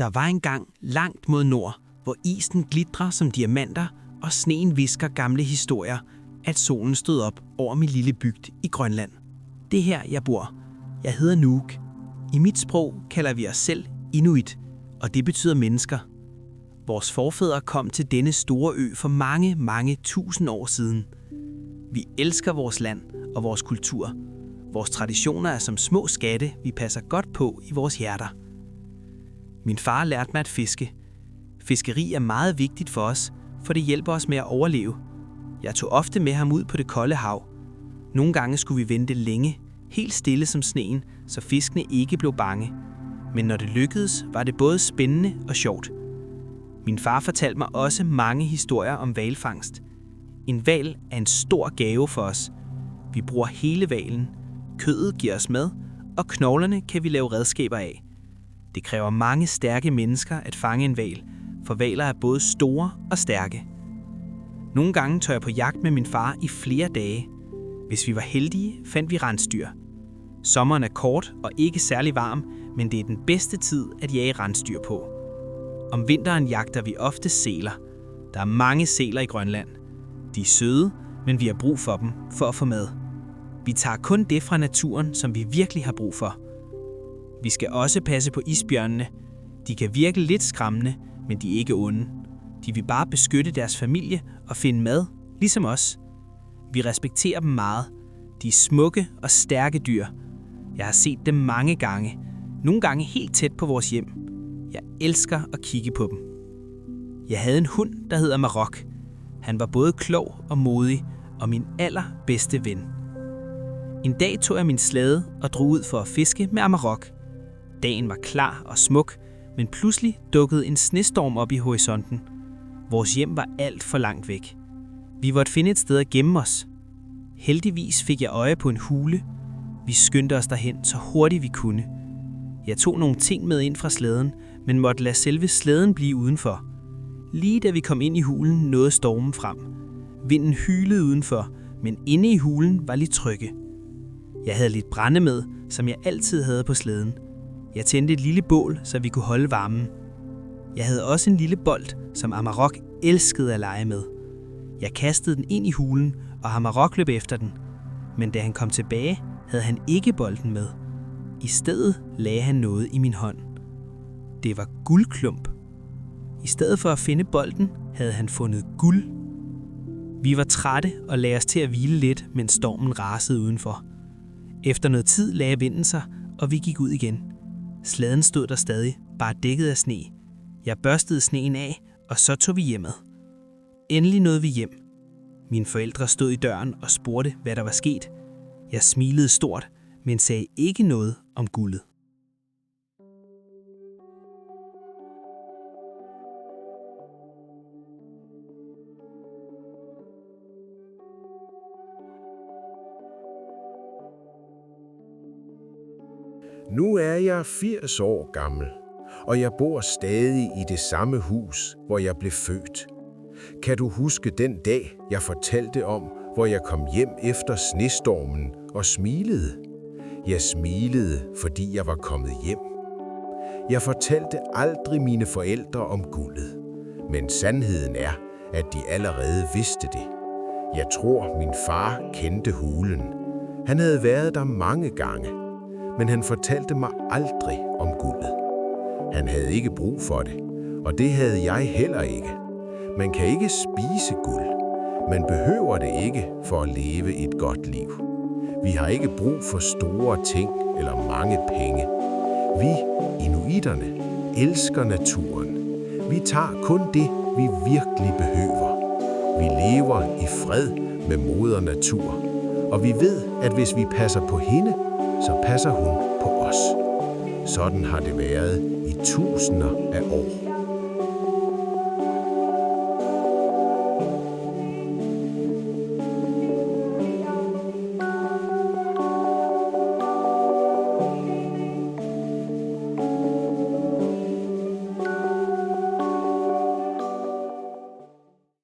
Der var engang langt mod nord, hvor isen glitrer som diamanter, og sneen visker gamle historier, at solen stod op over min lille bygd i Grønland. Det er her, jeg bor. Jeg hedder Nuuk. I mit sprog kalder vi os selv Inuit, og det betyder mennesker. Vores forfædre kom til denne store ø for mange, mange tusind år siden. Vi elsker vores land og vores kultur. Vores traditioner er som små skatte, vi passer godt på i vores hjerter. Min far lærte mig at fiske. Fiskeri er meget vigtigt for os, for det hjælper os med at overleve. Jeg tog ofte med ham ud på det kolde hav. Nogle gange skulle vi vente længe, helt stille som sneen, så fiskene ikke blev bange. Men når det lykkedes, var det både spændende og sjovt. Min far fortalte mig også mange historier om hvalfangst. En hval er en stor gave for os. Vi bruger hele hvalen. Kødet giver os mad, og knoglerne kan vi lave redskaber af. Det kræver mange stærke mennesker at fange en hval, for hvaler er både store og stærke. Nogle gange tør jeg på jagt med min far i flere dage. Hvis vi var heldige, fandt vi rensdyr. Sommeren er kort og ikke særlig varm, men det er den bedste tid at jage rensdyr på. Om vinteren jagter vi ofte sæler. Der er mange sæler i Grønland. De er søde, men vi har brug for dem for at få mad. Vi tager kun det fra naturen, som vi virkelig har brug for. Vi skal også passe på isbjørnene. De kan virke lidt skræmmende, men de er ikke onde. De vil bare beskytte deres familie og finde mad, ligesom os. Vi respekterer dem meget. De er smukke og stærke dyr. Jeg har set dem mange gange. Nogle gange helt tæt på vores hjem. Jeg elsker at kigge på dem. Jeg havde en hund, der hedder Marok. Han var både klog og modig og min allerbedste ven. En dag tog jeg min slæde og drog ud for at fiske med Amarok. Dagen var klar og smuk, men pludselig dukkede en snestorm op i horisonten. Vores hjem var alt for langt væk. Vi måtte finde et sted at gemme os. Heldigvis fik jeg øje på en hule. Vi skyndte os derhen så hurtigt vi kunne. Jeg tog nogle ting med ind fra slæden, men måtte lade selve slæden blive udenfor. Lige da vi kom ind i hulen, nåede stormen frem. Vinden hylede udenfor, men inde i hulen var lidt trygge. Jeg havde lidt brænde med, som jeg altid havde på slæden. Jeg tændte et lille bål, så vi kunne holde varmen. Jeg havde også en lille bold, som Amarok elskede at lege med. Jeg kastede den ind i hulen, og Amarok løb efter den. Men da han kom tilbage, havde han ikke bolden med. I stedet lagde han noget i min hånd. Det var guldklump. I stedet for at finde bolden, havde han fundet guld. Vi var trætte og lagde os til at hvile lidt, mens stormen rasede udenfor. Efter noget tid lagde vinden sig, og vi gik ud igen. Slæden stod der stadig, bare dækket af sne. Jeg børstede sneen af, og så tog vi hjemad. Endelig nåede vi hjem. Mine forældre stod i døren og spurgte, hvad der var sket. Jeg smilede stort, men sagde ikke noget om guldet. Nu er jeg 80 år gammel, og jeg bor stadig i det samme hus, hvor jeg blev født. Kan du huske den dag, jeg fortalte om, hvor jeg kom hjem efter snestormen og smilede? Jeg smilede, fordi jeg var kommet hjem. Jeg fortalte aldrig mine forældre om guldet, men sandheden er, at de allerede vidste det. Jeg tror, min far kendte hulen. Han havde været der mange gange, men han fortalte mig aldrig om guldet. Han havde ikke brug for det, og det havde jeg heller ikke. Man kan ikke spise guld. Man behøver det ikke for at leve et godt liv. Vi har ikke brug for store ting eller mange penge. Vi, inuiterne, elsker naturen. Vi tager kun det, vi virkelig behøver. Vi lever i fred med moder natur, og vi ved, at hvis vi passer på hende, så passer hun på os. Sådan har det været i tusinder af år.